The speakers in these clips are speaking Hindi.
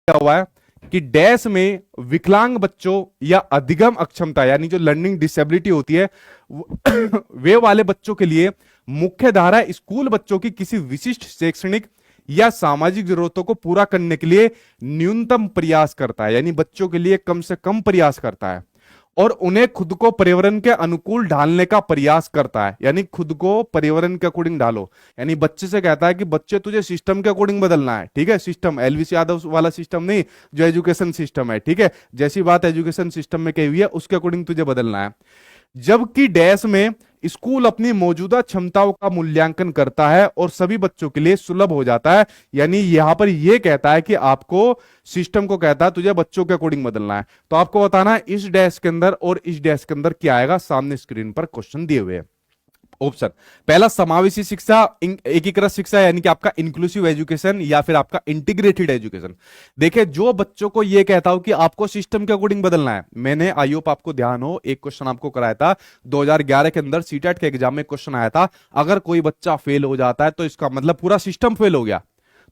क्या हुआ है कि डैश में विकलांग बच्चों या अधिगम अक्षमता यानी जो लर्निंग डिसेबिलिटी होती है वे वाले बच्चों के लिए मुख्य धारा स्कूल बच्चों की किसी विशिष्ट शैक्षणिक या सामाजिक जरूरतों को पूरा करने के लिए न्यूनतम प्रयास करता है, यानी बच्चों के लिए कम से कम प्रयास करता है और उन्हें खुद को पर्यावरण के अनुकूल ढालने का प्रयास करता है, यानी खुद को पर्यावरण के अकॉर्डिंग ढालो। यानी बच्चे से कहता है कि बच्चे तुझे सिस्टम के अकॉर्डिंग बदलना है, ठीक है, सिस्टम एलवीसी यादव वाला सिस्टम नहीं, जो एजुकेशन सिस्टम है, ठीक है, जैसी बात एजुकेशन सिस्टम में कही हुई है उसके अकॉर्डिंग तुझे बदलना है। जबकि डैश में स्कूल अपनी मौजूदा क्षमताओं का मूल्यांकन करता है और सभी बच्चों के लिए सुलभ हो जाता है, यानी यहां पर यह कहता है कि आपको सिस्टम को कहता है तुझे बच्चों के अकॉर्डिंग बदलना है। तो आपको बताना है इस डैश के अंदर और इस डैश के अंदर क्या आएगा, सामने स्क्रीन पर क्वेश्चन दिए हुए हैं। ऑप्शन पहला समावेशी शिक्षा, एकीकृत शिक्षा यानी कि आपका इंक्लूसिव एजुकेशन या फिर आपका इंटीग्रेटेड एजुकेशन। देखिए जो बच्चों को यह कहता हूं कि आपको सिस्टम के अकॉर्डिंग बदलना है, मैंने आई होप आपको ध्यान हो एक क्वेश्चन आपको कराया था 2011 के अंदर सीटेट के एग्जाम में क्वेश्चन आया था, अगर कोई बच्चा फेल हो जाता है तो इसका मतलब पूरा सिस्टम फेल हो गया।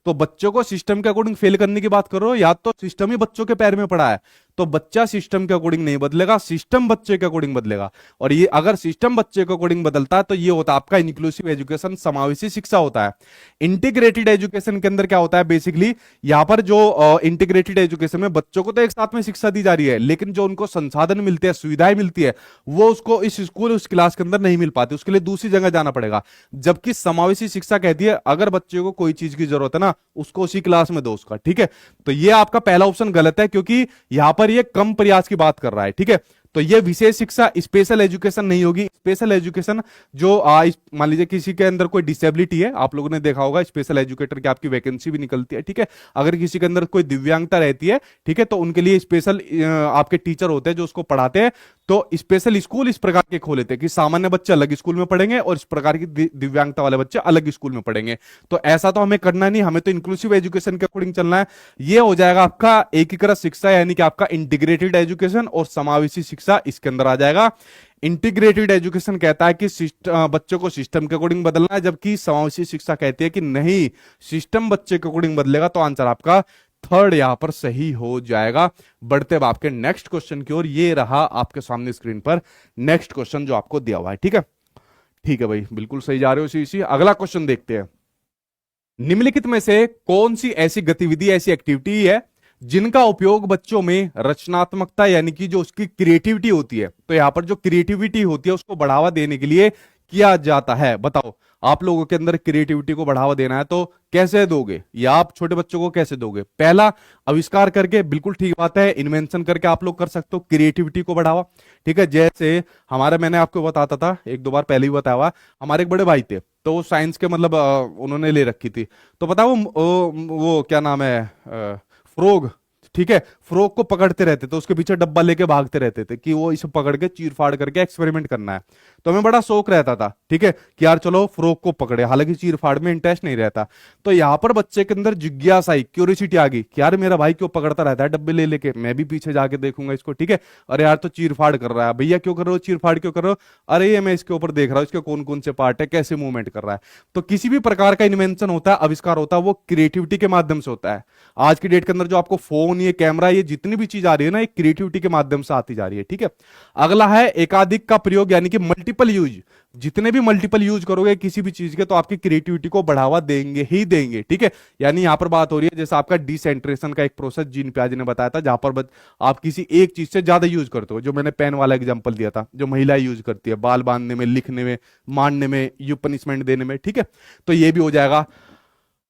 तो बच्चों को सिस्टम के अकॉर्डिंग फेल करने की बात करो, या तो सिस्टम ही बच्चों के पैर में पड़ा है, तो बच्चा सिस्टम के अकॉर्डिंग नहीं बदलेगा, सिस्टम बच्चे के अकॉर्डिंग बदलेगा। और ये अगर सिस्टम बच्चे के अकॉर्डिंग बदलता है तो ये होता है आपका इंक्लूसिव एजुकेशन, समावेशी शिक्षा होता है। इंटीग्रेटेड एजुकेशन के अंदर क्या होता है, बेसिकली यहां पर जो इंटीग्रेटेड एजुकेशन में बच्चों को तो एक साथ में शिक्षा दी जा रही है, लेकिन जो उनको संसाधन मिलते हैं, सुविधाएं मिलती है, वो उसको इस स्कूल उस क्लास के अंदर नहीं मिल पाती, उसके लिए दूसरी जगह जाना पड़ेगा। जबकि समावेशी शिक्षा कहती है अगर बच्चे को कोई चीज की जरूरत है ना, उसको उसी क्लास में दो उसका, ठीक है। तो ये आपका पहला ऑप्शन गलत है, क्योंकि यहां पर ये कम प्रयास की बात कर रहा है, ठीक है। तो ये विशेष शिक्षा स्पेशल एजुकेशन नहीं होगी। स्पेशल एजुकेशन जो मान लीजिए किसी के अंदर कोई डिसेबिलिटी है, आप लोगों ने देखा होगा स्पेशल एजुकेटर की आपकी वैकेंसी भी निकलती है, ठीक है। अगर किसी के अंदर कोई दिव्यांगता रहती है, ठीक है, तो उनके लिए स्पेशल आपके टीचर होते हैं जो उसको पढ़ाते हैं। तो स्पेशल स्कूल इस प्रकार के खोले थे कि सामान्य बच्चे अलग स्कूल में पढ़ेंगे और इस प्रकार की दिव्यांगता वाले बच्चे अलग स्कूल में पढ़ेंगे। तो ऐसा तो हमें करना नहीं, हमें तो इंक्लूसिव एजुकेशन के अकॉर्डिंग चलना है। ये हो जाएगा आपका एकीकृत शिक्षा यानी कि आपका इंटीग्रेटेड एजुकेशन, और समावेशी शिक्षा इसके अंदर आ जाएगा। इंटीग्रेटेड एजुकेशन कहता है कि बच्चों को सिस्टम के अकॉर्डिंग बदलना है, जबकि समावेशी शिक्षा कहती है कि नहीं, सिस्टम बच्चे के अकॉर्डिंग बदलेगा। तो आंसर आपका थर्ड यहां पर सही हो जाएगा। बढ़ते अब आपके नेक्स्ट क्वेश्चन की ओर, ये रहा आपके सामने स्क्रीन पर नेक्स्ट क्वेश्चन जो आपको दिया हुआ है, ठीक है। ठीक है भाई, बिल्कुल सही जा रहे हो इसी। अगला क्वेश्चन देखते हैं। निम्नलिखित में से कौन सी ऐसी गतिविधि, ऐसी एक्टिविटी है जिनका उपयोग बच्चों में रचनात्मकता यानी कि जो उसकी क्रिएटिविटी होती है, तो यहां पर जो क्रिएटिविटी होती है उसको बढ़ावा देने के लिए किया जाता है। बताओ आप लोगों के अंदर क्रिएटिविटी को बढ़ावा देना है तो कैसे दोगे, या आप छोटे बच्चों को कैसे दोगे? पहला, आविष्कार करके, बिल्कुल ठीक बात है, इन्वेंशन करके आप लोग कर सकते हो क्रिएटिविटी को बढ़ावा, ठीक है। जैसे हमारे, मैंने आपको बताता था एक दो बार पहले ही बताया हुआ, हमारे एक बड़े भाई थे तो वो साइंस के मतलब उन्होंने ले रखी थी, तो पता वो क्या नाम है, फ्रोग, ठीक है, फ्रोग को पकड़ते रहते थे, उसके पीछे डब्बा लेके भागते रहते थे कि वो इसे पकड़ के चीर फाड़ करके एक्सपेरिमेंट करना है। तो हमें बड़ा शौक रहता था, ठीक है, कि यार चलो फ्रोग को पकड़े, हालांकि चीर फाड़ में इंटरेस्ट नहीं रहता। तो यहां पर बच्चे के अंदर जिज्ञासा आई, क्यूरियोसिटी आ गई कि यार मेरा भाई क्यों पकड़ता रहता है डब्बे ले लेके, मैं भी पीछे जाके देखूंगा इसको, ठीक है। अरे यार तो चीर फाड़ कर रहा है, भैया क्यों कर रहे हो, चीर फाड़ क्यों कर रहे हो? अरे ये मैं इसके ऊपर देख रहा हूँ इसके कौन कौन से पार्ट है, कैसे मूवमेंट कर रहा है। तो किसी भी प्रकार का इन्वेंशन होता है, आविष्कार होता है, वो क्रिएटिविटी के माध्यम से होता है। आज की डेट के अंदर जो आपको फोन, ये कैमरा, ये जितनी भी चीज आ रही है ना, एक क्रिएटिविटी के माध्यम से आती जा रही है, ठीक है। अगला है एकाधिक का प्रयोग यानी कि मल्टीपल यूज। जितने भी मल्टीपल यूज करोगे किसी भी चीज के तो आपकी क्रिएटिविटी को बढ़ावा देंगे ही देंगे, ठीक है। यानी यहां पर बात हो रही है जैसे आपका डिसेंट्रेशन का एक प्रोसेस जीन पियाजे ने बताया था, जहां पर आप किसी एक चीज से ज्यादा यूज करते हो, जो मैंने पेन वाला एग्जांपल दिया था, जो महिला यूज करती है बाल बांधने में, लिखने में, मारने में, यू पनिशमेंट देने में, ठीक है। तो ये भी हो जाएगा।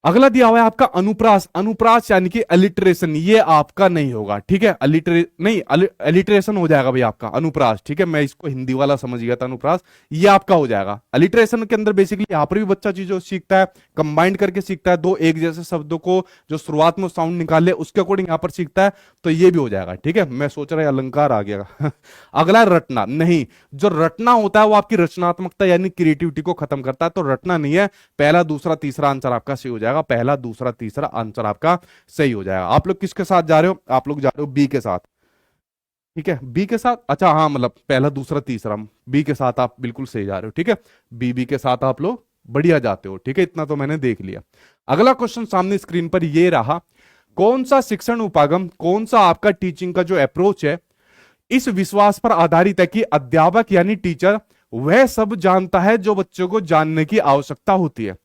अगला दिया हुआ है आपका अनुप्रास। अनुप्रास यानी कि अलिटरेशन, ये आपका नहीं होगा, ठीक है। अलिटरेशन हो जाएगा भाई आपका अनुप्रास, ठीक है। मैं इसको हिंदी वाला समझ गया था, अनुप्रास ये आपका हो जाएगा। अलिटरेशन के अंदर बेसिकली यहां पर भी बच्चा चीजों सीखता है, कंबाइंड करके सीखता है, दो एक जैसे शब्दों को जो शुरुआत में साउंड निकाले उसके अकॉर्डिंग यहां पर सीखता है, तो ये भी हो जाएगा, ठीक है। मैं सोच रहा अलंकार आ गया अगला रटना, नहीं, जो रटना होता है वो आपकी रचनात्मकता यानी क्रिएटिविटी को खत्म करता है, तो रटना नहीं है। पहला दूसरा तीसरा आंसर आपका सही हो जाएगा, पहला दूसरा तीसरा आंसर आपका सही हो जाएगा। आप लोग किसके साथ जा रहे हो? आप लोग जा रहे हो बी के साथ, ठीक है, बी के साथ। अच्छा हाँ, मतलब पहला दूसरा तीसरा बी के साथ आप बिल्कुल सही जा रहे हो, ठीक है। बी के साथ आप लोग बढ़िया जाते हो, ठीक है, इतना तो मैंने देख लिया। अगला क्वेश्चन सामने स्क्रीन पर ये रहा, कौन सा शिक्षण उपागम, कौन सा आपका टीचिंग का जो अप्रोच है इस विश्वास पर आधारित है कि अध्यापक यानी टीचर वह सब जानता है जो बच्चों को जानने की आवश्यकता होती है।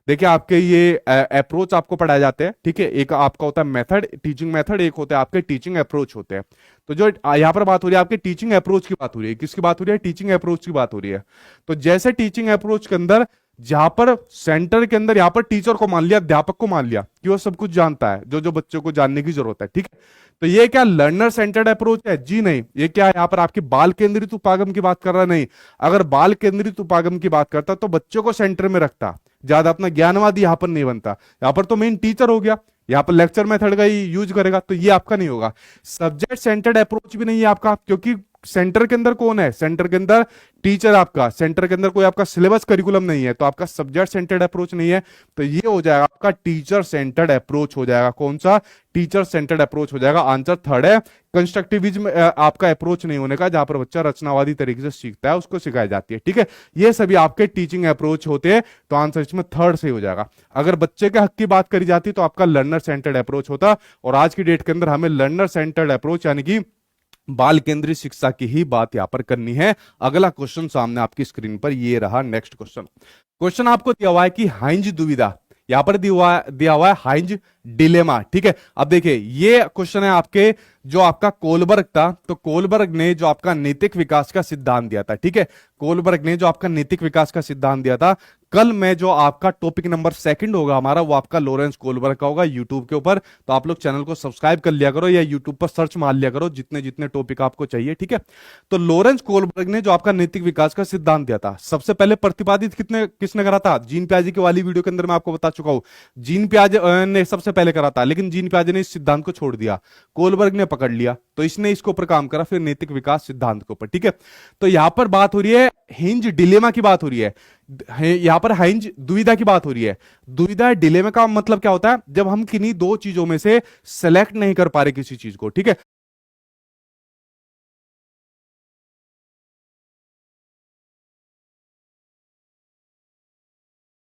देखिए आपके ये अप्रोच आपको पढ़ाए जाते हैं, ठीक है। एक आपका होता है मेथड, टीचिंग मेथड, एक होता है आपके टीचिंग अप्रोच होते हैं। तो जो यहां पर बात हो रही है आपके टीचिंग अप्रोच की बात हो रही है, किसकी बात हो रही है, टीचिंग अप्रोच की बात हो रही है। तो जैसे टीचिंग अप्रोच के अंदर जहां पर सेंटर के अंदर यहां पर टीचर को मान लिया, अध्यापक को मान लिया कि वो सब कुछ जानता है जो जो बच्चों को जानने की जरूरत है, ठीक है। तो ये क्या लर्नर सेंटर्ड अप्रोच है? जी नहीं। ये क्या है, यहां पर आपकी बाल केंद्रित उपागम की बात कर रहा नहीं। अगर बाल केंद्रित उपागम की बात करता तो बच्चों को सेंटर में रखता, ज्यादा अपना ज्ञानवादी यहां पर नहीं बनता। यहां पर तो मेन टीचर हो गया, यहां पर लेक्चर मेथड का ही यूज करेगा, तो ये आपका नहीं होगा। सब्जेक्ट सेंटर्ड अप्रोच भी नहीं है आपका, क्योंकि सेंटर के अंदर कौन है, सेंटर के अंदर टीचर आपका, सेंटर के अंदर कोई आपका सिलेबस करिकुलम नहीं है, तो आपका सब्जेक्ट सेंटर्ड अप्रोच नहीं है। तो ये हो जाएगा आपका टीचर सेंटर्ड अप्रोच हो जाएगा। कौन सा, टीचर सेंटर्ड अप्रोच हो जाएगा। आंसर थर्ड है। कंस्ट्रक्टिविज्म आपका अप्रोच नहीं होने का, जहां पर बच्चा रचनावादी तरीके से सीखता है, उसको सिखाई जाती है, ठीक है। ये सभी आपके टीचिंग अप्रोच होते हैं, तो आंसर इसमें थर्ड से हो जाएगा। अगर बच्चे के हक की बात करी जाती तो आपका लर्नर सेंटर्ड अप्रोच होता, और आज की डेट के अंदर हमें लर्नर सेंटर्ड अप्रोच यानी कि बाल केंद्रित शिक्षा की ही बात यहां पर करनी है। अगला क्वेश्चन सामने आपकी स्क्रीन पर ये रहा। नेक्स्ट क्वेश्चन, क्वेश्चन आपको दिया हुआ है कि हाइंज दुविधा, यहां पर दिया हुआ है हाइंज डिलेमा, ठीक है। अब देखिए ये क्वेश्चन है आपके, जो आपका कोलबर्ग था, तो कोलबर्ग ने जो आपका नैतिक विकास का सिद्धांत दिया था, ठीक है। कोलबर्ग ने जो आपका नैतिक विकास का सिद्धांत दिया था, कल में जो आपका टॉपिक नंबर सेकंड होगा हमारा, वो आपका लॉरेंस कोलबर्ग का होगा यूट्यूब के ऊपर। तो आप लोग चैनल को सब्सक्राइब कर लिया करो या यूट्यूब पर सर्च मार लिया करो जितने जितने टॉपिक आपको चाहिए, ठीक है। तो लॉरेंस कोलबर्ग ने जो आपका नैतिक विकास का सिद्धांत दिया था, सबसे पहले प्रतिपादित किसने करा था? जीन पियाजे की वाली वीडियो के अंदर मैं आपको बता चुका हूं, जीन पियाजे ने सबसे पहले करा था, लेकिन जीन पियाजे ने इस सिद्धांत को छोड़ दिया, कोलबर्ग ने पकड़ लिया, तो इसने इसके ऊपर काम करा, फिर नैतिक विकास सिद्धांत के ऊपर, ठीक है। तो यहां पर बात हो रही है हिंज डिलेमा की बात हो रही है, यहां पर हाइंज दुविधा की बात हो रही है। दुविधा डिलेमा का मतलब क्या होता है? जब हम किन्हीं दो चीजों में से सेलेक्ट नहीं कर पा रहे किसी चीज को, ठीक है।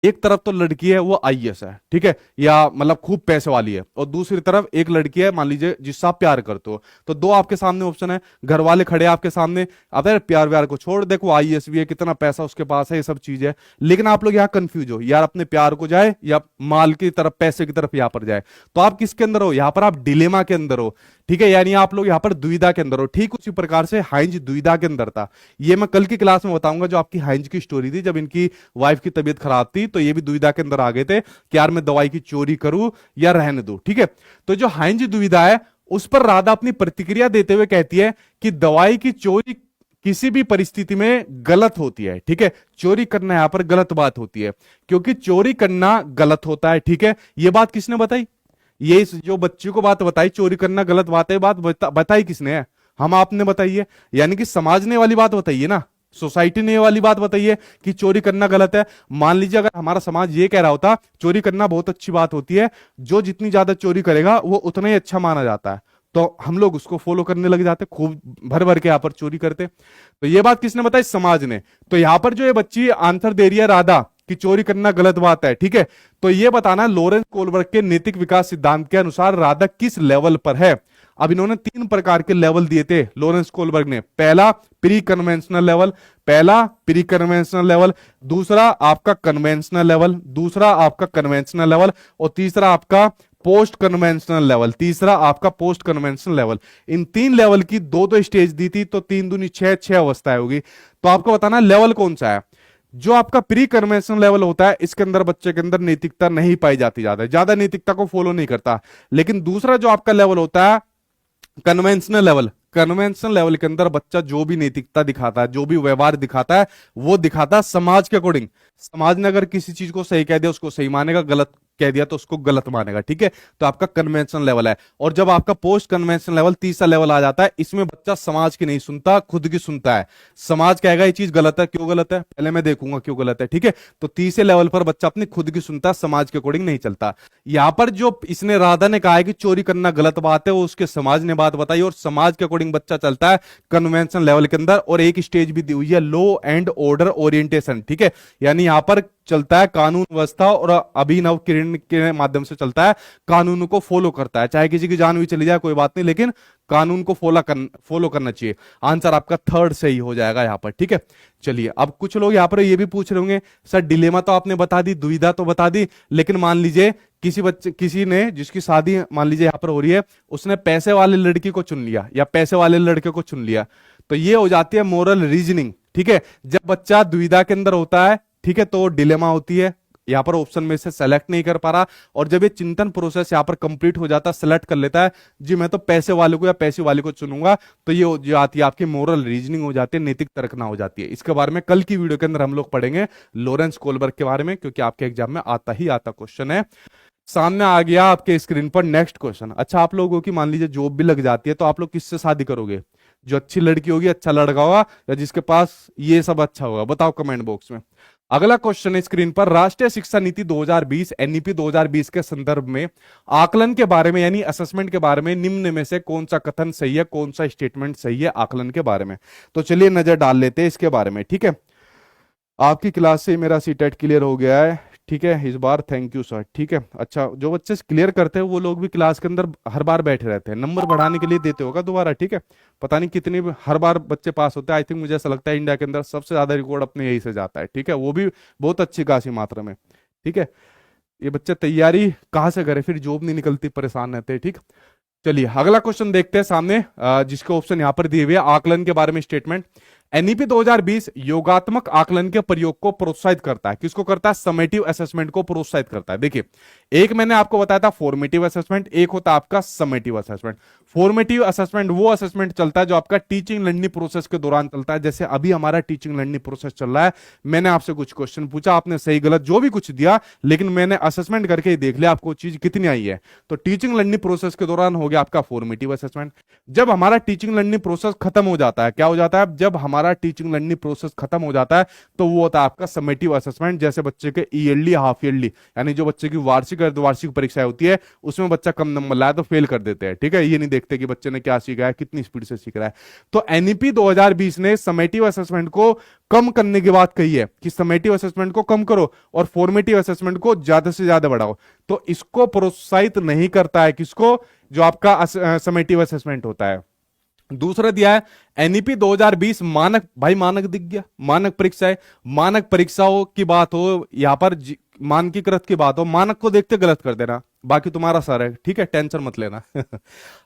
एक तरफ तो लड़की है वो आईएएस है, ठीक है, या मतलब खूब पैसे वाली है, और दूसरी तरफ एक लड़की है मान लीजिए जिससे आप प्यार करते हो। तो दो आपके सामने ऑप्शन है, घर वाले खड़े हैं आपके सामने, अब यार प्यार व्यार को छोड़, देखो आईएएस भी है, कितना पैसा उसके पास है, ये सब चीज है, लेकिन आप लोग यहाँ कंफ्यूज हो, यार अपने प्यार को जाए या माल की तरफ, पैसे की तरफ यहाँ पर जाए। तो आप किसके अंदर हो? यहाँ पर आप डिलेमा के अंदर हो, ठीक है, यानी आप लोग यहाँ पर दुविधा के अंदर हो। ठीक उसी प्रकार से हाइंज दुविधा के अंदर था। ये मैं कल की क्लास में बताऊंगा, जो आपकी हाइंज की स्टोरी थी, जब इनकी वाइफ की तबीयत खराब थी, तो ये भी दुविधा के अंदर आ गए थे कि यार मैं दवाई की चोरी करूं या रहने दूं, ठीक है। तो जो हाइंज दुविधा है, उस पर राधा अपनी प्रतिक्रिया देते हुए कहती है कि दवाई की चोरी किसी भी परिस्थिति में गलत होती है, ठीक है। चोरी करना यहां पर गलत बात होती है, क्योंकि चोरी करना गलत होता है, ठीक है। यह बात किसने बताई? ये जो बच्ची को बात बताई चोरी करना गलत बात है, बात बताई किसने है? हम आपने बताई है, यानी कि समाज ने वाली बात बताई है ना, सोसाइटी ने वाली बात बताई है कि चोरी करना गलत है। मान लीजिए अगर हमारा समाज ये कह रहा होता चोरी करना बहुत अच्छी बात होती है, जो जितनी ज्यादा चोरी करेगा वो उतना ही अच्छा माना जाता है, तो हम लोग उसको फॉलो करने लग जाते, खूब भर भर के यहां पर चोरी करते। तो ये बात किसने बताई? समाज ने। तो यहां पर जो ये बच्ची आंसर दे रही है राधा कि चोरी करना गलत बात है, ठीक है। तो ये बताना लॉरेंस कोलबर्ग के नैतिक विकास सिद्धांत के अनुसार राधा किस लेवल पर है। अब इन्होंने तीन प्रकार के लेवल दिए थे लॉरेंस कोलबर्ग ने। पहला प्री कन्वेंशनल लेवल, पहला प्री कन्वेंशनल लेवल, दूसरा आपका कन्वेंशनल लेवल, दूसरा आपका कन्वेंशनल लेवल, और तीसरा आपका पोस्ट कन्वेंशनल लेवल, तीसरा आपका पोस्ट कन्वेंशनल लेवल। इन तीन लेवल की दो दो स्टेज दी थी, तो तीन दूनी छह, छह अवस्थाएं होगी। तो आपको बताना लेवल कौन सा है। जो आपका प्री कन्वेंशनल लेवल होता है, इसके अंदर बच्चे के अंदर नैतिकता नहीं पाई जाती, ज्यादा नैतिकता को फॉलो नहीं करता। लेकिन दूसरा जो आपका लेवल होता है कन्वेंशनल लेवल, कन्वेंशनल लेवल के अंदर बच्चा जो भी नैतिकता दिखाता है, जो भी व्यवहार दिखाता है, वो दिखाता है समाज के अकॉर्डिंग। समाज ने अगर किसी चीज को सही कह दिया उसको सही मानेगा, गलत कह दिया तो उसको गलत मानेगा, ठीक है। तो आपका कन्वेंशनल लेवल है। और जब आपका पोस्ट कन्वेंशनल लेवल, तीसरा लेवल आ जाता है, इसमें बच्चा समाज की नहीं सुनता, खुद की सुनता है। समाज कहेगा ये चीज गलत है, क्यों गलत है, पहले मैं देखूंगा क्यों गलत है, ठीक है। तो तीसरे लेवल पर बच्चा अपनी खुद की सुनता है, समाज के अकॉर्डिंग नहीं चलता। यहां पर जो इसने राधा ने कहा है कि चोरी करना गलत बात है, वो उसके समाज ने बात बताई, और समाज के अकॉर्डिंग बच्चा चलता है कन्वेंशनल लेवल के अंदर। और एक स्टेज भी दी हुई है लो एंड ऑर्डर ओरिएंटेशन, ठीक है, यानी यहां पर चलता है कानून व्यवस्था और अभिनव किरण के माध्यम से चलता है, कानून को फॉलो करता है, चाहे किसी की जान भी चली जाए कोई बात नहीं, लेकिन कानून को फॉलो करना चाहिए। आंसर आपका थर्ड सही हो जाएगा यहां पर, ठीक है। चलिए, अब कुछ लोग यहां पर ये भी पूछ रहे होंगे सर डिलेमा तो आपने बता दी, दुविधा तो बता दी, लेकिन मान लीजिए किसी ने जिसकी शादी मान लीजिए यहां पर हो रही है, उसने पैसे वाले लड़की को चुन लिया या पैसे वाले लड़के को चुन लिया, तो ये हो जाती है मोरल रीजनिंग, ठीक है। जब बच्चा दुविधा के अंदर होता है, ठीक है, तो डिलेमा होती है, यहां पर ऑप्शन में से सेलेक्ट नहीं कर पा रहा, और जब ये चिंतन प्रोसेस यहां पर कंप्लीट हो जाता है, सेलेक्ट कर लेता है जी मैं तो पैसे वाले को या पैसे वाले को चुनूंगा, तो ये हो जाती है आपकी मोरल रीजनिंग हो जाती है, नैतिक तर्कना हो जाती है। इसके बारे में कल की वीडियो के अंदर हम लोग पढ़ेंगे लॉरेंस कोलबर्ग के बारे में, क्योंकि आपके एग्जाम में आता ही आता क्वेश्चन है। सामने आ गया आपके स्क्रीन पर नेक्स्ट क्वेश्चन। अच्छा, आप लोगों की मान लीजिए जॉब भी लग जाती है, तो आप लोग किससे शादी करोगे? जो अच्छी लड़की होगी, अच्छा लड़का होगा, या जिसके पास ये सब अच्छा होगा? बताओ कमेंट बॉक्स में। अगला क्वेश्चन है स्क्रीन पर, राष्ट्रीय शिक्षा नीति 2020 एनईपी 2020 के संदर्भ में आकलन के बारे में यानी असेसमेंट के बारे में निम्न में से कौन सा कथन सही है, कौन सा स्टेटमेंट सही है आकलन के बारे में? तो चलिए नजर डाल लेते हैं इसके बारे में, ठीक है। आपकी क्लास से मेरा सीटेट क्लियर हो गया है, ठीक है, इस बार थैंक यू सर, ठीक है। अच्छा, जो बच्चे क्लियर करते हैं वो लोग भी क्लास के अंदर हर बार बैठे रहते हैं, नंबर बढ़ाने के लिए देते होगा दोबारा, ठीक है। पता नहीं कितनी हर बार बच्चे पास होते हैं, आई थिंक मुझे ऐसा लगता है इंडिया के अंदर सबसे ज्यादा रिकॉर्ड अपने यही से जाता है, ठीक है, वो भी बहुत अच्छी खासी मात्रा में, ठीक है। ये बच्चे तैयारी कहाँ से करें, फिर जॉब नहीं निकलती, परेशान रहते हैं, ठीक। चलिए अगला क्वेश्चन देखते हैं सामने, जिसके ऑप्शन यहां पर दिए हुए आकलन के बारे में स्टेटमेंट। एनईपी 2020 योगात्मक आकलन के प्रयोग को प्रोत्साहित करता है, किसको करता है? समेटिव असेसमेंट को प्रोत्साहित करता है। देखिए, एक मैंने आपको बताया था फॉर्मेटिव असेसमेंट, एक होता है आपका समेटिव असेसमेंट। फॉर्मेटिव असेसमेंट वो असेसमेंट चलता है जो आपका टीचिंग लर्निंग प्रोसेस के दौरान चलता है, जैसे अभी हमारा टीचिंग लर्निंग प्रोसेस चल रहा है, मैंने आपसे कुछ क्वेश्चन पूछा, आपने सही गलत जो भी कुछ दिया, लेकिन मैंने असेसमेंट करके ही देख लिया आपको चीज कितनी आई है, तो टीचिंग लर्निंग प्रोसेस के दौरान हो गया आपका फॉर्मेटिव असेसमेंट। जब हमारा टीचिंग लर्निंग प्रोसेस खत्म हो जाता है, क्या हो जाता है? जब हमारा टीचिंग लर्निंग प्रोसेस खत्म हो जाता है, तो वो होता है आपका समेटिव असेसमेंट, जैसे बच्चे के ईयरली, हाफ ईयरली, यानी जो बच्चे की वार्षिक अर्धवार्षिक परीक्षाएं होती है, उसमें बच्चा कम नंबर लाया तो फेल कर देते हैं, ठीक है। ये नहीं देखते कि बच्चे ने क्या सीखा है, कितनी स्पीड से सीख रहा है। तो एनईपी 2020 ने समेटिव असेसमेंट को कम करने की बात कही है कि समेटिव असेसमेंट को कम करो और फॉर्मेटिव असेसमेंट को ज्यादा से ज्यादा बढ़ाओ, तो इसको प्रोत्साहित नहीं करता है, किसको? जो आपका समेटिव असेसमेंट होता है। दूसरा दिया है एनईपी 2020 मानक, भाई मानक दिख गया, मानक परीक्षा है, मानक परीक्षाओं की बात हो, यहां पर मानकीकृत की बात हो, मानक को देखते गलत कर देना, बाकी तुम्हारा सर है, ठीक है, टेंशन मत लेना।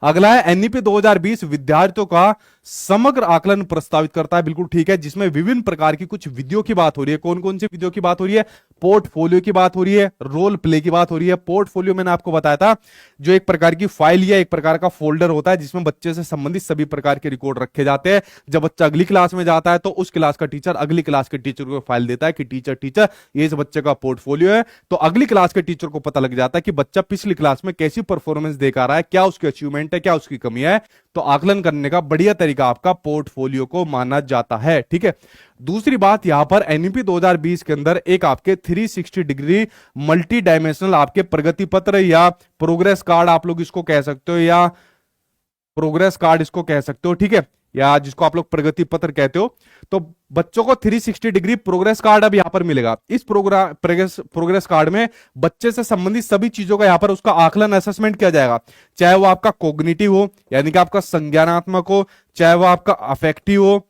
अगला है एनईपी 2020 विद्यार्थियों का समग्र आकलन प्रस्तावित करता है, बिल्कुल ठीक है, जिसमें विभिन्न प्रकार की कुछ विधियों की बात हो रही है। कौन कौन सी विधियों की बात हो रही है? पोर्टफोलियो की बात हो रही है, रोल प्ले की बात हो रही है। पोर्टफोलियो मैंने आपको बताया था, जो एक प्रकार की फाइल या एक प्रकार का फोल्डर होता है जिसमें बच्चे से संबंधित सभी प्रकार के रिकॉर्ड रखे जाते हैं। जब बच्चा अगली क्लास में जाता है तो उस क्लास का टीचर अगली क्लास के टीचर को फाइल देता है कि टीचर ये इस बच्चे का पोर्टफोलियो है, तो अगली क्लास के टीचर को पता लग जाता है कि बच्चा पिछली क्लास में कैसी परफॉर्मेंस देखा रहा है, क्या उसकी अचीवमेंट है, क्या उसकी कमी है। तो आकलन करने का बढ़िया तरीका आपका पोर्टफोलियो को माना जाता है, ठीक है। दूसरी बात यहां पर एनईपी 2020 के अंदर एक आपके 360 डिग्री मल्टी डायमेंशनल आपके प्रगति पत्र या प्रोग्रेस कार्ड आप लोग इसको कह सकते हो, या प्रोग्रेस कार्ड इसको कह सकते हो, ठीक है, या जिसको आप लोग प्रगति पत्र कहते हो। तो बच्चों को 360 डिग्री प्रोग्रेस कार्ड अब यहां पर मिलेगा। इस प्रोग्रेस कार्ड में बच्चे से संबंधित सभी चीजों का यहां पर उसका आकलन असेसमेंट किया जाएगा, चाहे वो आपका कॉग्निटिव हो यानी कि आपका संज्ञानात्मक हो, चाहे वो आपका अफेक्टिव हो,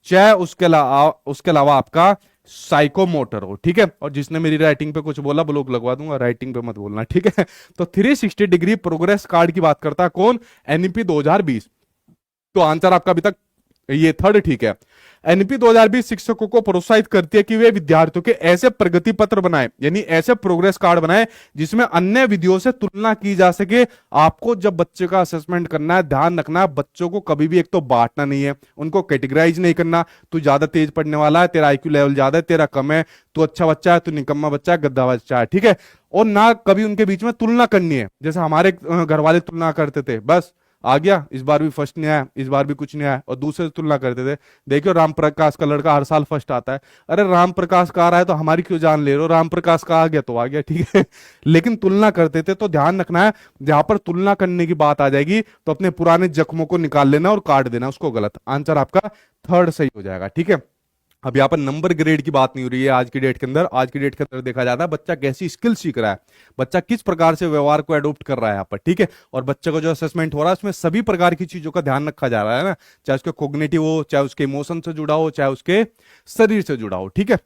चाहे उसके अलावा आपका साइकोमोटर हो, ठीक है। और जिसने मेरी राइटिंग पे कुछ बोला ब्लॉक लगवा दूंगा, राइटिंग पे मत बोलना, ठीक है। तो 360 डिग्री प्रोग्रेस कार्ड की बात करता है कौन? एनईपी 2020। तो आंसर आपका अभी तक ये थर्ड ठीक है। एनईपी 2020 शिक्षकों को प्रोत्साहित करती है कि वे विद्यार्थियों के ऐसे प्रगति पत्र बनाएं, यानी ऐसे प्रोग्रेस कार्ड बनाएं जिसमें अन्य विधियों से तुलना की जा सके। आपको जब बच्चे का असेसमेंट करना है, ध्यान रखना है, बच्चों को कभी भी एक तो बांटना नहीं है, उनको कैटेगराइज नहीं करना, तू ज्यादा तेज पढ़ने वाला है, तेरा आईक्यू लेवल ज्यादा है, तेरा कम है, तू अच्छा बच्चा है, तू निकम्मा बच्चा है, गद्दा बच्चा है, ठीक है। और ना कभी उनके बीच में तुलना करनी है, जैसे हमारे घर वाले तुलना करते थे, बस आ गया इस बार भी फर्स्ट नहीं आया, इस बार भी कुछ नहीं आया, और दूसरे से तुलना करते थे। देखियो राम प्रकाश का लड़का हर साल फर्स्ट आता है, अरे राम प्रकाश का आ रहा है तो हमारी क्यों जान ले रहे हो, राम प्रकाश का आ गया तो आ गया, ठीक है। लेकिन तुलना करते थे, तो ध्यान रखना है जहां पर तुलना करने की बात आ जाएगी तो अपने पुराने जख्मों को निकाल लेना और काट देना उसको गलत। आंसर आपका थर्ड सही हो जाएगा, ठीक है। अब यहाँ पर नंबर ग्रेड की बात नहीं हो रही है आज की डेट के अंदर। आज की डेट के अंदर देखा जाता है बच्चा कैसी स्किल सीख रहा है, बच्चा किस प्रकार से व्यवहार को एडॉप्ट कर रहा है यहाँ पर, ठीक है। और बच्चे का जो असेसमेंट हो रहा है उसमें सभी प्रकार की चीजों का ध्यान रखा जा रहा है ना, चाहे उसके कोग्निटिव हो, चाहे उसके इमोशन से जुड़ा हो, चाहे उसके शरीर से जुड़ा हो, ठीक है।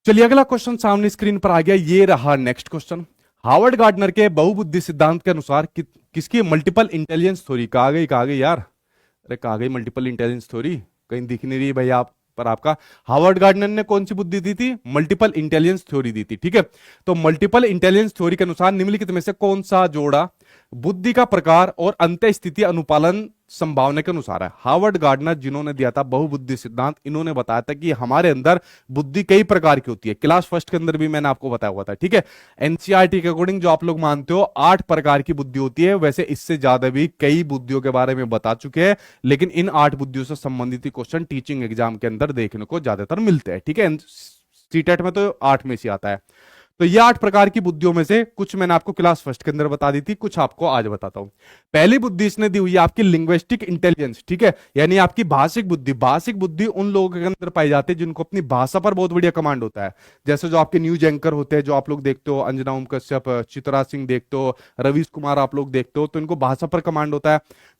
चलिए अगला क्वेश्चन सामने स्क्रीन पर आ गया, ये रहा नेक्स्ट क्वेश्चन। हार्वर्ड गार्डनर के बहुबुद्धि सिद्धांत के अनुसार किसकी मल्टीपल इंटेलिजेंस थ्योरी, कहा गई यार, अरे कहा गई मल्टीपल इंटेलिजेंस थ्योरी, कहीं दिख नहीं रही भाई आप पर आपका। हार्वर्ड गार्डनर ने कौन सी बुद्धि दी थी, मल्टीपल इंटेलिजेंस थ्योरी दी थी, ठीक है। तो मल्टीपल इंटेलिजेंस थ्योरी के अनुसार निम्नलिखित में से कौन सा जोड़ा बुद्धि का प्रकार और अंत्य स्थिति अनुपालन संभावना के अनुसार है। हार्वर्ड गार्डनर जिन्होंने दिया था बहुबुद्धि सिद्धांत, इन्होंने बताया था कि हमारे अंदर बुद्धि कई प्रकार की होती है। क्लास फर्स्ट के अंदर भी मैंने आपको बताया हुआ था, ठीक है। एनसीईआरटी के अकॉर्डिंग जो आप लोग मानते हो 8 प्रकार की बुद्धि होती है, वैसे इससे ज्यादा भी कई बुद्धियों के बारे में बता चुके हैं, लेकिन इन 8 बुद्धियों से संबंधित क्वेश्चन टीचिंग एग्जाम के अंदर देखने को ज्यादातर मिलते हैं, ठीक है। सीटेट में तो 8 में से आता है। तो ये 8 प्रकार की बुद्धियों में से कुछ मैंने आपको क्लास फर्स्ट के अंदर बता दी थी, कुछ आपको आज बताता हूं। पहली बुद्धि इसने दी हुई है आपकी लिंग्विस्टिक इंटेलिजेंस, ठीक है, यानी आपकी भाषिक बुद्धि। भाषिक बुद्धि उन लोगों के अंदर पाई जाती है जिनको अपनी भाषा पर बहुत बढ़िया कमांड होता है। जैसे जो आपके न्यूज एंकर होते हैं, जो आप लोग देखते हो, अंजना ओम कश्यप, चित्रा सिंह देखते हो, रवीश कुमार आप लोग देखते हो, तो इनको भाषा पर कमांड होता है।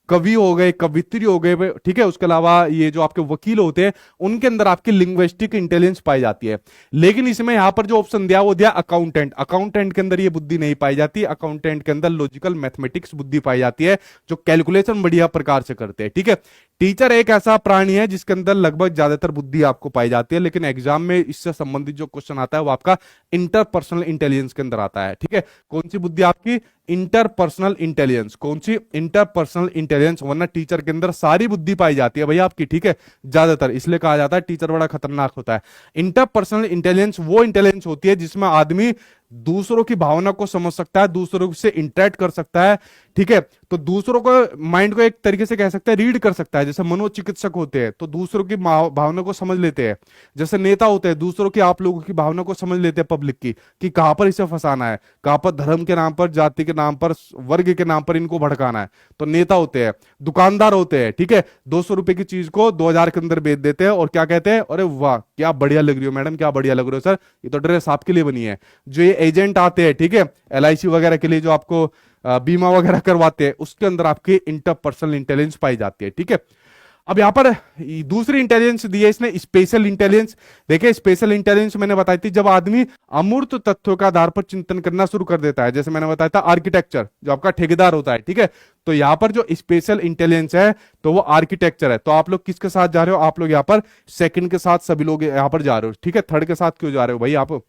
कवि हो गए, कवित्री हो गए, ठीक है। उसके अलावा ये जो आपके वकील होते हैं, उनके अंदर आपकी लिंग्विस्टिक इंटेलिजेंस पाई जाती है। लेकिन इसमें यहां पर जो ऑप्शन दिया वो दिया अकाउंटेंट। अकाउंटेंट के अंदर ये बुद्धि नहीं पाई जाती। अकाउंटेंट के अंदर लॉजिकल मैथमेटिक्स बुद्धि पाई जाती है, जो कैलकुलेशन बढ़िया प्रकार से करते हैं, ठीक है। टीचर एक ऐसा प्राणी है जिसके अंदर लगभग ज्यादातर बुद्धि आपको पाई जाती है, लेकिन एग्जाम में इससे संबंधित जो क्वेश्चन आता है वो आपका इंटरपर्सनल इंटेलिजेंस के अंदर आता है, ठीक है। कौन सी बुद्धि आपकी, इंटरपर्सनल इंटेलिजेंस। कौन सी, इंटरपर्सनल इंटेलिजेंस। वरना टीचर के अंदर सारी बुद्धि पाई जाती है भाई आपकी, ठीक है, ज्यादातर। इसलिए कहा जाता है टीचर बड़ा खतरनाक होता है। इंटरपर्सनल इंटेलिजेंस वो इंटेलिजेंस होती है जिसमें आदमी दूसरों की भावना को समझ सकता है, दूसरों से इंटरेक्ट कर सकता है, ठीक है। तो दूसरों को माइंड को एक तरीके से कह सकते हैं रीड कर सकता है। जैसे मनोचिकित्सक होते हैं तो दूसरों की भावना को समझ लेते हैं। जैसे नेता होते हैं, दूसरों की, आप लोगों की भावना को समझ लेते हैं पब्लिक की, कि कहां पर इसे फंसाना है, कहां पर धर्म के नाम पर, जाति के नाम पर, वर्ग के नाम पर इनको भड़काना है। तो नेता होते हैं। दुकानदार होते हैं, ठीक है, 200 रुपए की चीज को 2000 के अंदर बेच देते हैं और क्या कहते हैं, अरे वाह क्या बढ़िया लग रही हो मैडम, क्या बढ़िया लग रही हो सर, ये तो ड्रेस आपके लिए बनी है। जो ये एजेंट आते हैं, ठीक है, एलआईसी वगैरह के लिए जो आपको बीमा वगैरह करवाते हैं, उसके अंदर आपकी इंटरपर्सनल इंटेलिजेंस पाई जाती है, ठीक है। अब यहां पर दूसरी इंटेलिजेंस दी है इसने, स्पेशल इंटेलिजेंस। देखिए स्पेशल इंटेलिजेंस मैंने बताई थी जब आदमी अमूर्त तथ्यों के आधार पर चिंतन करना शुरू कर देता है। जैसे मैंने बताया था आर्किटेक्चर, जो आपका ठेकेदार होता है, ठीक है। तो यहां पर जो स्पेशल इंटेलिजेंस है तो वो आर्किटेक्चर है। तो आप लोग किसके साथ जा रहे हो, आप लोग यहां पर सेकंड के साथ सभी लोग यहां पर जा रहे हो, ठीक है। थर्ड के साथ क्यों जा रहे हो भाई आप,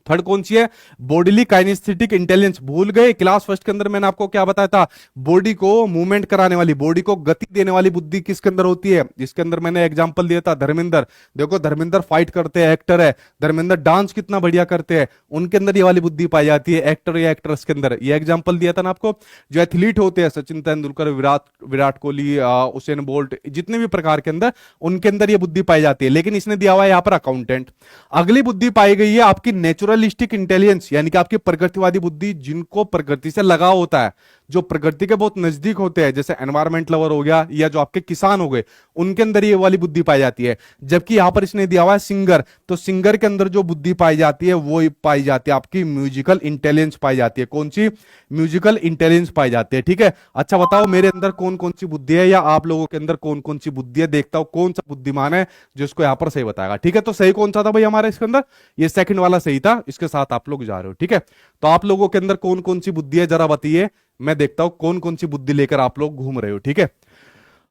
थर्ड कौन सी है, बॉडीली काइनेस्थेटिक इंटेलिजेंस। भूल गए क्लास फर्स्ट के अंदर मैंने आपको क्या बताया था, बॉडी को मूवमेंट कराने वाली, बॉडी को गति देने वाली बुद्धि किसके अंदर होती है। जिसके अंदर मैंने एग्जांपल दिया था धर्मेंद्र। देखो धर्मेंद्र फाइट करते हैं, एक्टर है, धर्मेंद्र डांस कितना बढ़िया करते हैं, उनके अंदर ये वाली बुद्धि पाई जाती है, एक्टर या एक्ट्रेस के अंदर। ये एग्जाम्पल दिया था ना आपको। जो एथलीट होते हैं, सचिन तेंदुलकर, विराट कोहली, उसेन बोल्ट, जितने भी प्रकार के अंदर, उनके अंदर ये बुद्धि पाई जाती है। लेकिन इसने दिया हुआ है यहाँ पर अकाउंटेंट। अगली बुद्धि पाई गई है आपकी नेचुरलिस्टिक इंटेलिजेंस, यानी कि आपकी प्रकृतिवादी बुद्धि, जिनको प्रकृति से लगाव होता है, जो प्रकृति के बहुत नजदीक होते हैं, जैसे एनवायरमेंट लवर हो गया या जो आपके किसान हो गए, उनके अंदर ये वाली बुद्धि पाई जाती है। जबकि यहां पर इसने दिया हुआ है सिंगर, तो सिंगर के अंदर जो बुद्धि पाई जाती है वो पाई जाती है आपकी म्यूजिकल इंटेलिजेंस पाई जाती है। कौन सी, म्यूजिकल इंटेलिजेंस पाई जाती है, ठीक है। अच्छा बताओ मेरे अंदर कौन कौन सी बुद्धि है, या आप लोगों के अंदर कौन कौन सी बुद्धि है, देखता हूं कौन सा बुद्धिमान है जो इसको यहां पर सही बताएगा, ठीक है। तो सही कौन सा था भाई हमारे इसके अंदर, ये सेकंड वाला सही था, इसके साथ आप लोग जा रहे हो, ठीक है। तो आप लोगों के अंदर कौन कौन सी बुद्धि है जरा बताइए, मैं देखता हूं कौन कौन सी बुद्धि लेकर आप लोग घूम रहे हो, ठीक है।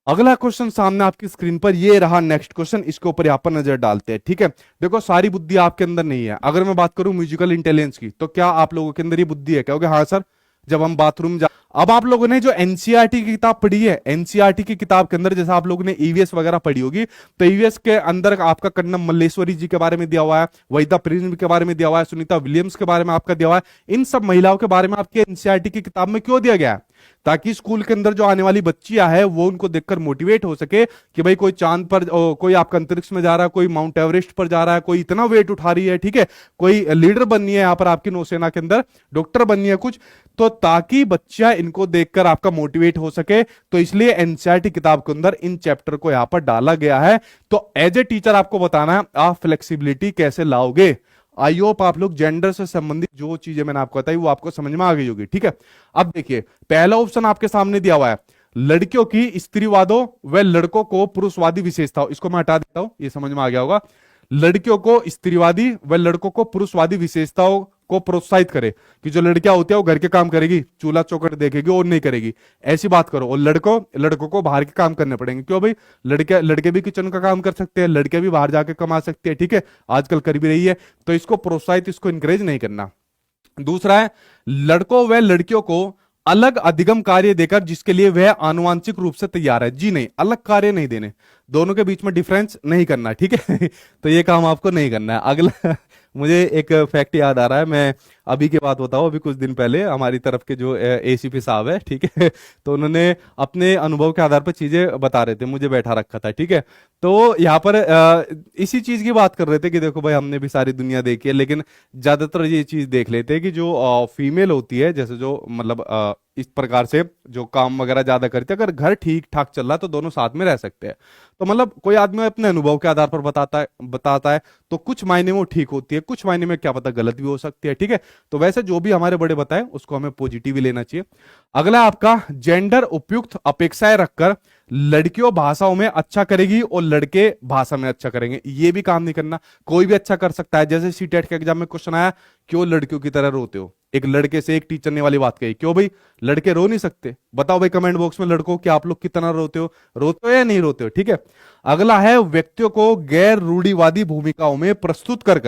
अगला क्वेश्चन सामने आपकी स्क्रीन पर ये रहा, नेक्स्ट क्वेश्चन, इसके ऊपर यहां पर नजर डालते हैं, ठीक है। देखो सारी बुद्धि आपके अंदर नहीं है। अगर मैं बात करूं म्यूजिकल इंटेलिजेंस की, तो क्या आप लोगों के अंदर ये बुद्धि है, कहोगे हाँ सर, जब हम बाथरूम जा। अब आप लोगों ने जो एनसीईआरटी की किताब पढ़ी है, एनसीईआरटी की किताब के अंदर जैसे आप लोगों ने ईवीएस वगैरह पढ़ी होगी, तो ईवीएस के अंदर आपका कन्नम मल्लेश्वरी जी के बारे में दिया हुआ है, वहीदा प्रिज्म के बारे में दिया हुआ है, सुनीता विलियम्स के बारे में आपका दिया हुआ है। इन सब महिलाओं के बारे में आपके एनसीईआरटी की किताब में क्यों दिया गया है, ताकि स्कूल के अंदर जो आने वाली बच्चियां है वो उनको देखकर मोटिवेट हो सके कि भाई कोई चांद पर कोई आपका अंतरिक्ष में जा रहा है, कोई माउंट एवरेस्ट पर जा रहा है, कोई इतना वेट उठा रही है, ठीक है, कोई लीडर बननी है यहाँ पर आपकी नौसेना के अंदर, डॉक्टर बननी है कुछ, तो ताकि बच्चा इनको देखकर आपका मोटिवेट हो सके, तो इसलिए एनसीईआरटी किताब के अंदर इन चैप्टर को यहां पर डाला गया है। तो एज ए टीचर आपको बताना है आप फ्लेक्सिबिलिटी कैसे लाओगे। आई होप आप लोग जेंडर से संबंधित जो चीजें मैंने आपको बताई वो आपको समझ में आ गई होगी, ठीक है। अब देखिए पहला ऑप्शन आपके सामने दिया हुआ है, लड़कियों की स्त्रीवादों व लड़कों को पुरुषवादी विशेषताओं, इसको मैं हटा देता हूं, ये समझ में आ गया होगा। लड़कियों को स्त्रीवादी व लड़कों को पुरुषवादी विशेषताओं को प्रोत्साहित करे कि जो लड़कियां होती है वो घर के काम करेगी, चूल्हा चौखट देखेगी और नहीं करेगी, ऐसी बात करो। और लड़कों को बाहर के काम करने पड़ेंगे। क्यों भाई, लड़के भी किचन का काम कर सकते हैं, लड़के भी बाहर जाके कमा सकते हैं, ठीक है, आजकल कर भी रही है। तो इसको प्रोत्साहित, इसको इंकरेज नहीं करना। दूसरा है, लड़कों व लड़कियों को अलग अधिगम कार्य देकर जिसके लिए वह आनुवांशिक रूप से तैयार है। जी नहीं, अलग कार्य नहीं देने, दोनों के बीच में डिफरेंस नहीं करना, ठीक है। तो ये काम आपको नहीं करना है। अगला मुझे एक फैक्ट याद आ रहा है, मैं अभी की बात बताऊं, अभी कुछ दिन पहले हमारी तरफ के जो एसीपी साहब है, ठीक है, तो उन्होंने अपने अनुभव के आधार पर चीजें बता रहे थे, मुझे बैठा रखा था, ठीक है। तो यहाँ पर इसी चीज की बात कर रहे थे कि देखो भाई हमने भी सारी दुनिया देखी है, लेकिन ज्यादातर ये चीज देख लेते हैं कि जो फीमेल होती है, जैसे जो मतलब इस प्रकार से जो काम वगैरह ज्यादा करते हैं, अगर घर ठीक ठाक चल रहा है तो दोनों साथ में रह सकते हैं। तो मतलब कोई आदमी अपने अनुभव के आधार पर बताता है तो कुछ मायने में वो ठीक होती है, कुछ मायने में क्या पता गलत भी हो सकती है, ठीक है। तो वैसे जो भी हमारे बड़े बताए उसको हमें पॉजिटिव ही लेना चाहिए। अगला आपका, जेंडर उपयुक्त अपेक्षाएं रखकर लड़कियों भाषाओं में अच्छा करेगी और लड़के भाषा में अच्छा करेंगे, ये भी काम नहीं करना। कोई भी अच्छा कर सकता है, जैसे सीटेट के एग्जाम में क्वेश्चन आया, क्यों लड़कियों की तरह रोते हो, एक लड़के से एक टीचर ने वाली बात कही, क्यों भाई लड़के रो नहीं सकते, बताओ भाई कमेंट बॉक्स में लड़कों कि आप लोग कितना रोते हो या नहीं रोते हो, ठीक है। अगला है, व्यक्तियों को गैर रूढ़िवादी भूमिकाओं में प्रस्तुत कर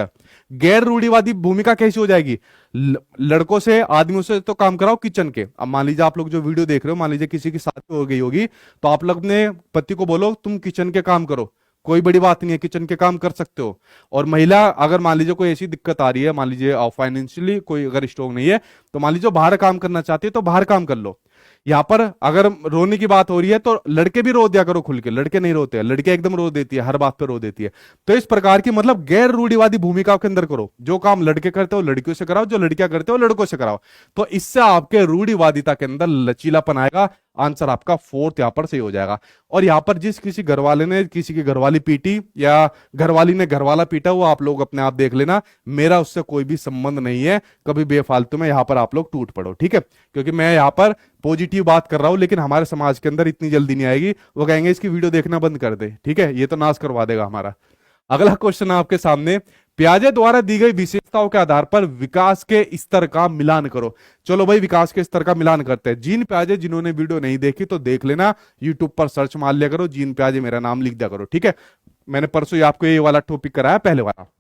गैर रूढ़िवादी भूमिका कैसी हो जाएगी, लड़कों से आदमियों से तो काम कराओ किचन के। अब मान लीजिए आप लोग जो वीडियो देख रहे हो, मान लीजिए किसी की शादी हो गई होगी, तो आप लोग अपने पति को बोलो तुम किचन के काम करो, कोई बड़ी बात नहीं है, किचन के काम कर सकते हो। और महिला अगर मान लीजिए कोई ऐसी दिक्कत आ रही है, मान लीजिए फाइनेंशियली कोई अगर स्ट्रोंग नहीं है, तो मान लीजिए बाहर काम करना चाहती है तो बाहर काम कर लो। यहां पर अगर रोने की बात हो रही है तो लड़के भी रो दिया करो खुल के, लड़के नहीं रोते हैं, लड़के एकदम रो देती है, हर बात पे रो देती है। तो इस प्रकार की मतलब गैर रूढ़िवादी भूमिका के अंदर करो, जो काम लड़के करते हो लड़कियों से कराओ, जो लड़कियां करते हो लड़कों से कराओ। तो इससे आपके रूढ़िवादिता के अंदर लचीलापन आएगा। आंसर आपका फोर्थ यहां पर सही हो जाएगा। और यहां पर जिस किसी घरवाले ने किसी की घरवाली पीटी या घरवाली ने घरवाला पीटा, वो आप लोग अपने आप देख लेना, मेरा उससे कोई भी संबंध नहीं है, कभी बेफालतू में यहां पर आप लोग टूट पड़ो, ठीक है। क्योंकि मैं यहां पर पॉजिटिव बात कर रहा हूं, लेकिन हमारे समाज के अंदर इतनी जल्दी नहीं आएगी, वो कहेंगे इसकी वीडियो देखना बंद कर दे, ठीक है, ये तो नाश करवा देगा हमारा। अगला क्वेश्चन है आपके सामने, पियाजे द्वारा दी गई विशेषताओं के आधार पर विकास के स्तर का मिलान करो। चलो भाई विकास के स्तर का मिलान करते हैं। जीन पियाजे, जिन्होंने वीडियो नहीं देखी तो देख लेना, यूट्यूब पर सर्च मार लिया करो, जीन पियाजे मेरा नाम लिख दिया करो, ठीक है। मैंने परसों ही आपको ये वाला टॉपिक कराया, पहले वाला।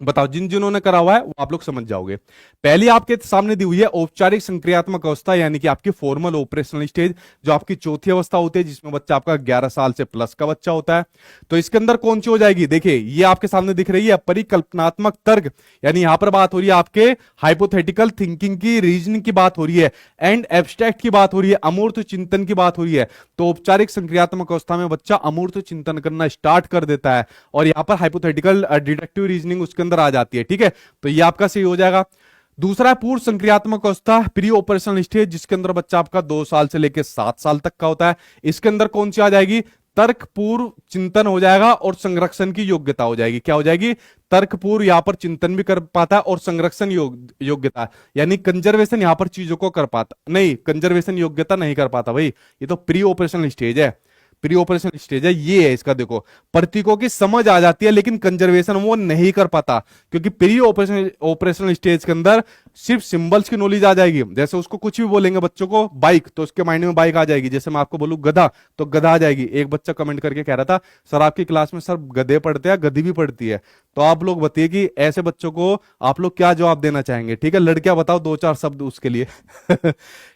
बताओ जिन्होंने करा हुआ है वो आप लोग समझ जाओगे। पहली आपके सामने दी हुई है औपचारिक संक्रियात्मक अवस्था, यानी कि आपकी फॉर्मल ऑपरेशनल स्टेज, जो आपकी चौथी अवस्था होती है, जिसमें बच्चा आपका 11 साल से प्लस का बच्चा होता है। तो इसके अंदर कौन सी हो जाएगी, देखिए ये आपके सामने दिख रही है परिकल्पनात्मक तर्क, यानी यहां पर बात हो रही है आपके हाइपोथेटिकल थिंकिंग की, रीजनिंग की बात हो रही है, एंड एब्स्ट्रैक्ट की बात हो रही है, अमूर्त चिंतन की बात हो रही है। तो औपचारिक संक्रियात्मक अवस्था में बच्चा अमूर्त चिंतन करना स्टार्ट कर देता है, और यहां पर हाइपोथेटिकल डिडक्टिव रीजनिंग उसके अंदर आ जाती है, ठीक है। तो ये आपका सही हो जाएगा। दूसरा पूर्व संक्रियात्मक अवस्था, प्री ऑपरेशनल स्टेज, जिसके अंदर बच्चा आपका 2 साल से लेकर 7 साल तक का होता है। इसके अंदर कौन सी आ जाएगी, तर्क पूर्व चिंतन हो जाएगा और संरक्षण की योग्यता हो जाएगी। क्या हो जाएगी, तर्क पूर्व यहां पर चिंतन भी कर पाता है और संरक्षण योग्यता, यानी कंजर्वेशन यहां पर चीजों को कर पाता नहीं, कंजर्वेशन योग्यता नहीं कर पाता भाई, ये तो प्री ऑपरेशनल स्टेज है, प्री ऑपरेशन स्टेज है, ये है इसका। देखो प्रतीकों की समझ आ जाती है लेकिन कंजर्वेशन वो नहीं कर पाता, क्योंकि प्री ऑपरेशनल स्टेज के अंदर सिर्फ सिंबल्स की नॉलेज आ जाएगी। जैसे उसको कुछ भी बोलेंगे बच्चों को बाइक, तो उसके माइंड में बाइक आ जाएगी। जैसे मैं आपको बोलूं गधा, तो गधा आ जाएगी। एक बच्चा कमेंट करके कह रहा था सर आपकी क्लास में सर गधे पढ़ते हैं, गधी भी पढ़ती है। तो आप लोग बताइए कि ऐसे बच्चों को आप लोग क्या जवाब देना चाहेंगे, ठीक है। लड़कियां बताओ 2-4 शब्द उसके लिए।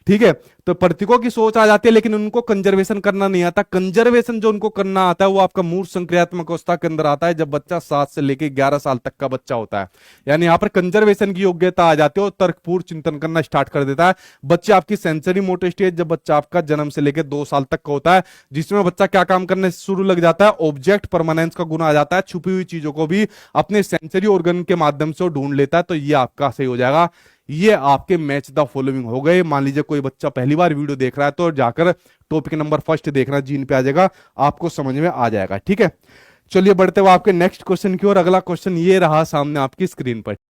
ठीक है, तो प्रतीकों की सोच आ जाती है, लेकिन उनको कंजर्वेशन करना नहीं आता। कंजर्वेशन जो उनको करना आता है वो आपका मूर्त संक्रियात्मक अवस्था के अंदर आता है, जब बच्चा 7 से लेकर 11 साल तक का बच्चा होता है। यानी यहाँ पर कंजर्वेशन की योग्यता आ जाती है और तर्कपूर्ण चिंतन करना स्टार्ट कर देता है। बच्चे आपकी सेंसरी मोटर स्टेज, जब बच्चा आपका जन्म से लेकर 2 साल तक का होता है, जिसमें बच्चा क्या काम करने शुरू लग जाता है, ऑब्जेक्ट परमानेंस का गुण आ जाता है, छुपी हुई चीजों को भी अपने सेंसरी ऑर्गन के माध्यम से ढूंढ लेता है। तो ये आपका सही हो जाएगा। ये आपके मैच द फॉलोइंग हो गए। मान लीजिए कोई बच्चा पहली बार वीडियो देख रहा है तो जाकर टॉपिक नंबर फर्स्ट देखना, जीन पे आ जाएगा, आपको समझ में आ जाएगा। ठीक है, चलिए बढ़ते हुए आपके नेक्स्ट क्वेश्चन की ओर। अगला क्वेश्चन ये रहा सामने आपकी स्क्रीन पर।